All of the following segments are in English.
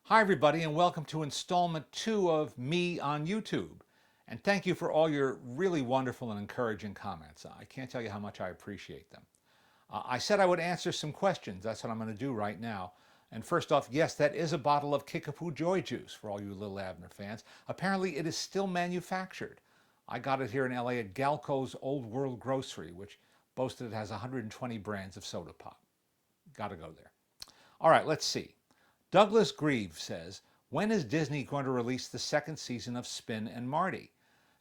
Hi, everybody, and welcome to installment 2 of me on YouTube. And thank you for all your really wonderful and encouraging comments. I can't tell you how much I appreciate them. I said I would answer some questions. That's what I'm going to do right now. And first off, yes, that is a bottle of Kickapoo Joy Juice for all you Little Abner fans. Apparently, it is still manufactured. I got it here in LA at Galco's Old World Grocery, which boasted it has 120 brands of soda pop. Got to go there. All right, let's see. Douglas Grieve says, when is Disney going to release the second season of Spin and Marty?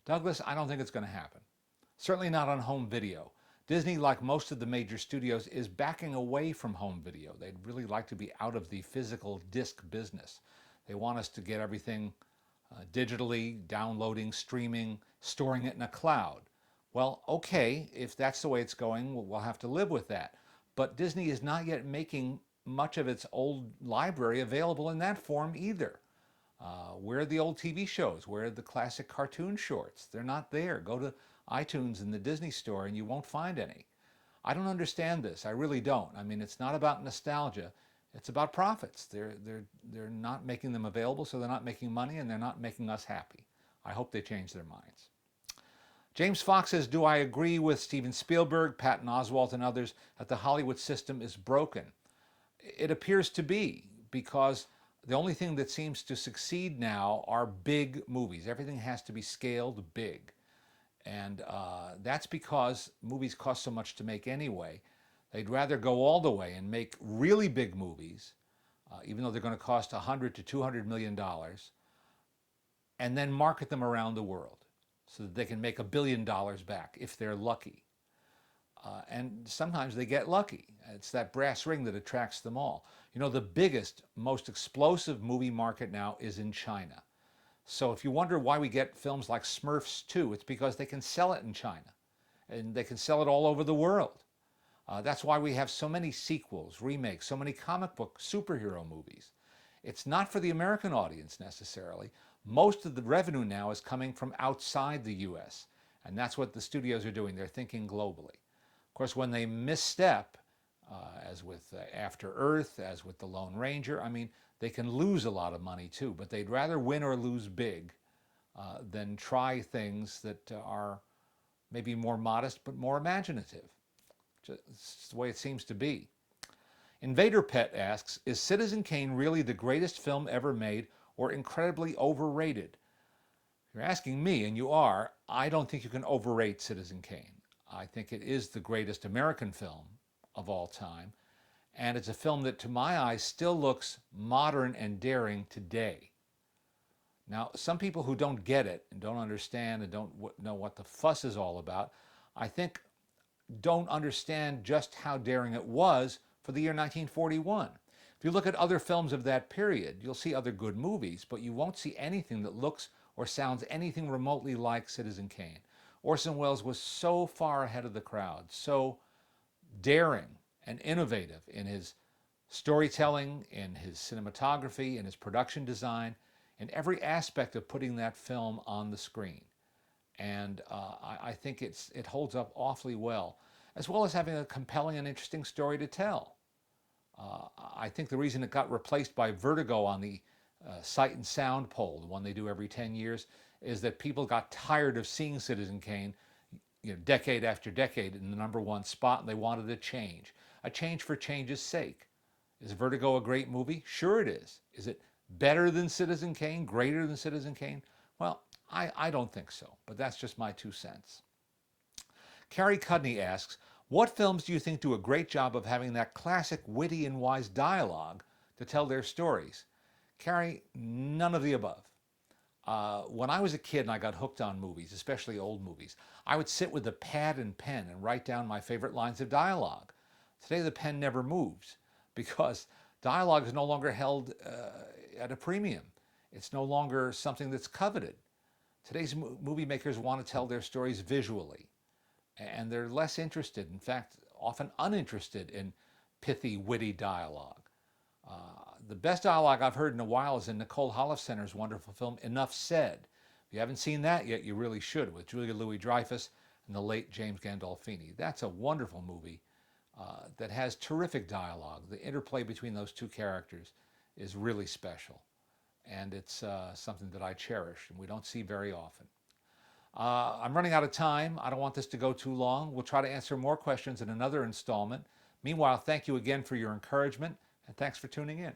Douglas, I don't think it's going to happen. Certainly not on home video. Disney, like most of the major studios, is backing away from home video. They'd really like to be out of the physical disc business. They want us to get everything digitally, downloading, streaming, storing it in a cloud. Well, okay, if that's the way it's going, we'll have to live with that. But Disney is not yet making much of its old library available in that form either. Where are the old TV shows? Where are the classic cartoon shorts? They're not there. Go to iTunes in the Disney store and you won't find any. I don't understand this. I really don't. I mean, it's not about nostalgia. It's about profits. They're not making them available, so they're not making money and they're not making us happy. I hope they change their minds. James Fox says, do I agree with Steven Spielberg, Patton Oswalt, and others that the Hollywood system is broken? It appears to be, because the only thing that seems to succeed now are big movies. Everything has to be scaled big. And that's because movies cost so much to make anyway. They'd rather go all the way and make really big movies, even though they're going to cost $100 to $200 million, and then market them around the world so that they can make $1 billion back if they're lucky. And sometimes they get lucky. It's that brass ring that attracts them all. You know, the biggest, most explosive movie market now is in China. So if you wonder why we get films like Smurfs 2, it's because they can sell it in China. And they can sell it all over the world. That's why we have so many sequels, remakes, so many comic book superhero movies. It's not for the American audience necessarily. Most of the revenue now is coming from outside the US. And that's what the studios are doing. They're thinking globally. Of course, when they misstep, as with After Earth, as with The Lone Ranger, I mean, they can lose a lot of money too, but they'd rather win or lose big than try things that are maybe more modest but more imaginative. It's the way it seems to be. Invader Pet asks, is Citizen Kane really the greatest film ever made or incredibly overrated? If you're asking me, and you are, I don't think you can overrate Citizen Kane. I think it is the greatest American film of all time. And it's a film that, to my eyes, still looks modern and daring today. Now, some people who don't get it and don't understand and don't know what the fuss is all about, I think don't understand just how daring it was for the year 1941. If you look at other films of that period, you'll see other good movies, but you won't see anything that looks or sounds anything remotely like Citizen Kane. Orson Welles was so far ahead of the crowd, so daring and innovative in his storytelling, in his cinematography, in his production design, in every aspect of putting that film on the screen. And I think it holds up awfully as well as having a compelling and interesting story to tell. I think the reason it got replaced by Vertigo on the Sight and Sound poll, the one they do every 10 years, is that people got tired of seeing Citizen Kane, decade after decade in the #1 spot, and they wanted a change for change's sake. Is Vertigo a great movie? Sure it is. Is it better than Citizen Kane, greater than Citizen Kane? Well, I don't think so, but that's just my 2 cents. Carrie Cudney asks, what films do you think do a great job of having that classic witty and wise dialogue to tell their stories? Carrie, none of the above. When I was a kid and I got hooked on movies, especially old movies, I would sit with a pad and pen and write down my favorite lines of dialogue. Today the pen never moves because dialogue is no longer held at a premium. It's no longer something that's coveted. Today's movie makers want to tell their stories visually, and they're less interested, in fact, often uninterested in pithy, witty dialogue. The best dialogue I've heard in a while is in Nicole Holofcener's wonderful film, Enough Said. If you haven't seen that yet, you really should, with Julia Louis-Dreyfus and the late James Gandolfini. That's a wonderful movie that has terrific dialogue. The interplay between those 2 characters is really special. and it's something that I cherish and we don't see very often. I'm running out of time. I don't want this to go too long. We'll try to answer more questions in another installment. Meanwhile, thank you again for your encouragement, and thanks for tuning in.